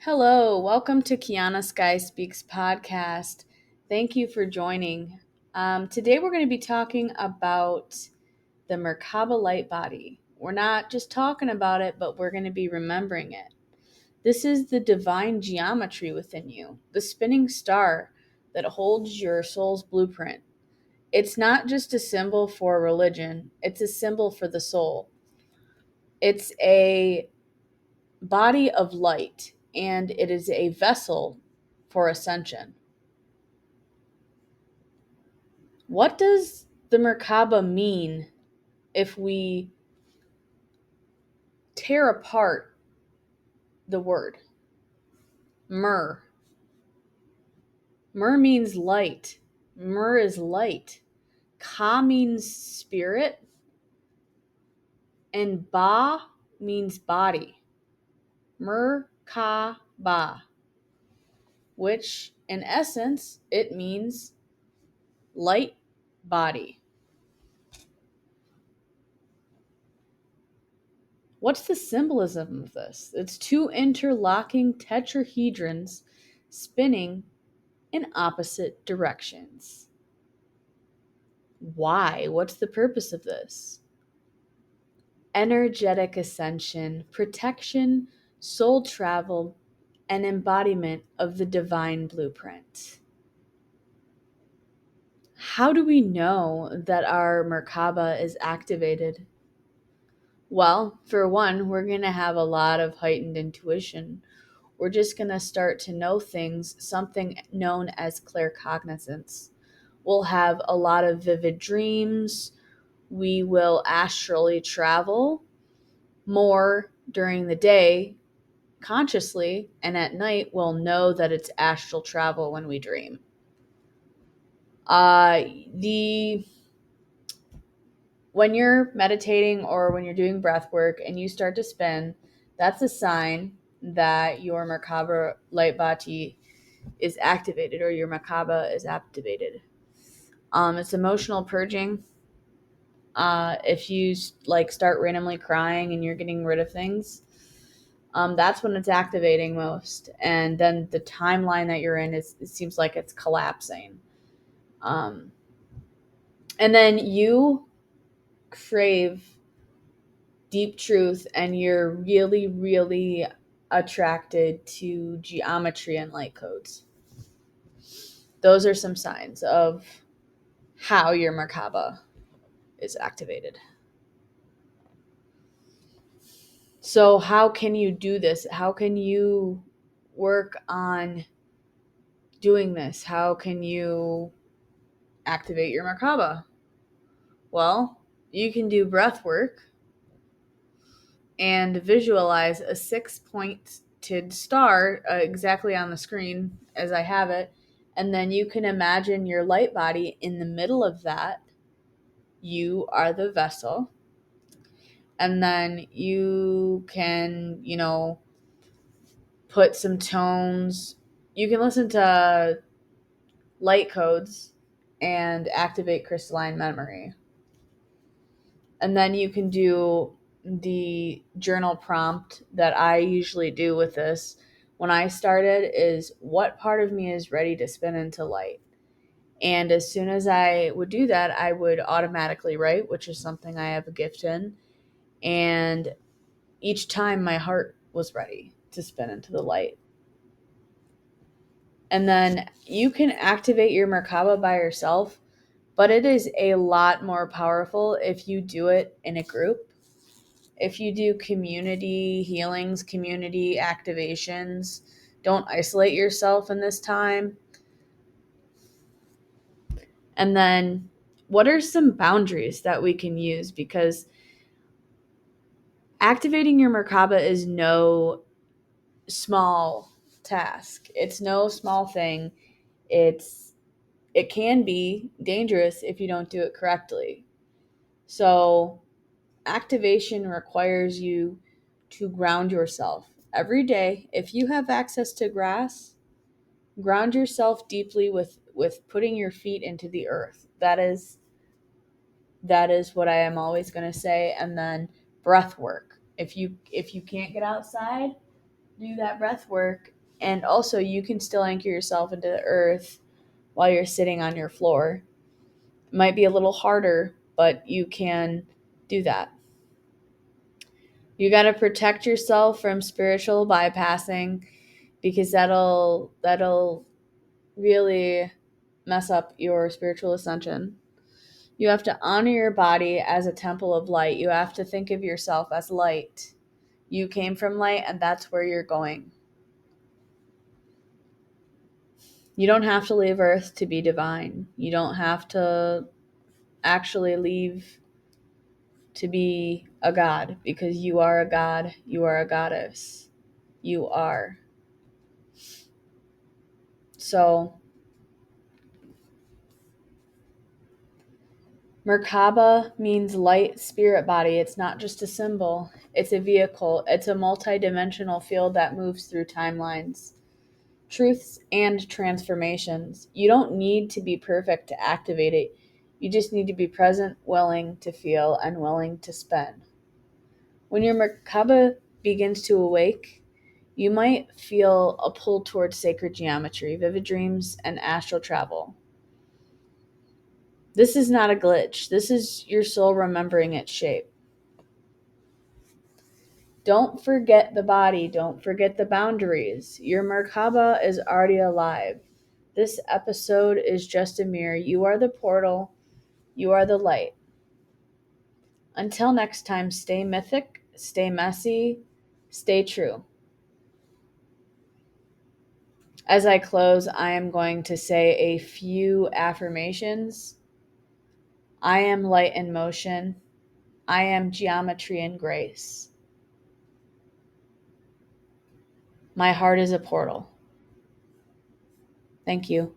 Hello, welcome to Keana Sky Speaks podcast. Thank you for joining. Today we're going to be talking about the Merkaba light body. We're not just talking about it, but we're going to be remembering it. This is the divine geometry within you, the spinning star that holds your soul's blueprint. It's not just a symbol for religion, it's a symbol for the soul. It's a body of light, and it is a vessel for ascension. What does the Merkaba mean if we tear apart the word? Mer. Mer means light. Mer is light. Ka means spirit. And Ba means body. Merkaba, which in essence, it means light body. What's the symbolism of this? It's two interlocking tetrahedrons spinning in opposite directions. Why? What's the purpose of this? Energetic ascension, protection, soul travel, and embodiment of the divine blueprint. How do we know that our Merkaba is activated? Well, for one, we're going to have a lot of heightened intuition. We're just going to start to know things, something known as claircognizance. We'll have a lot of vivid dreams. We will astrally travel more during the day consciously, and at night we'll know that it's astral travel when we dream. The When you're meditating or when you're doing breath work and you start to spin, that's a sign that your Merkaba light body is activated, or your Merkaba is activated. It's emotional purging. If you start randomly crying and you're getting rid of things, that's when it's activating most. And then the timeline that you're in it seems like it's collapsing. And then you crave deep truth, and you're really, really attracted to geometry and light codes. Those are some signs of how your Merkaba is activated. So how can you do this? How can you work on doing this? How can you activate your Merkaba? Well, you can do breath work and visualize a 6-pointed star exactly on the screen as I have it. And then you can imagine your light body in the middle of that. You are the vessel. And then you can, put some tones. You can listen to light codes and activate crystalline memory. And then you can do the journal prompt that I usually do with this when I started is, what part of me is ready to spin into light? And as soon as I would do that, I would automatically write, which is something I have a gift in. And each time my heart was ready to spin into the light. And then you can activate your Merkaba by yourself, but it is a lot more powerful if you do it in a group. If you do community healings, community activations, don't isolate yourself in this time. And then what are some boundaries that we can use? Because activating your Merkaba is no small task. It's no small thing. It can be dangerous if you don't do it correctly. So activation requires you to ground yourself every day. If you have access to grass, ground yourself deeply with putting your feet into the earth. That is what I am always going to say. And then breath work. If you can't get outside, do that breath work And also, you can still anchor yourself into the earth while you're sitting on your floor. It might be a little harder, but you can do that. You got to protect yourself from spiritual bypassing, because that'll really mess up your spiritual ascension. You have to honor your body as a temple of light. You have to think of yourself as light. You came from light, and that's where you're going. You don't have to leave Earth to be divine. You don't have to actually leave to be a god, because you are a god. You are a goddess. You are. So, Merkaba means light spirit body. It's not just a symbol, it's a vehicle. It's a multidimensional field that moves through timelines, truths, and transformations. You don't need to be perfect to activate it. You just need to be present, willing to feel, and willing to spend. When your Merkaba begins to awake, you might feel a pull towards sacred geometry, vivid dreams, and astral travel. This is not a glitch. This is your soul remembering its shape. Don't forget the body. Don't forget the boundaries. Your Merkaba is already alive. This episode is just a mirror. You are the portal. You are the light. Until next time, stay mythic, stay messy, stay true. As I close, I am going to say a few affirmations. I am light in motion. I am geometry and grace. My heart is a portal. Thank you.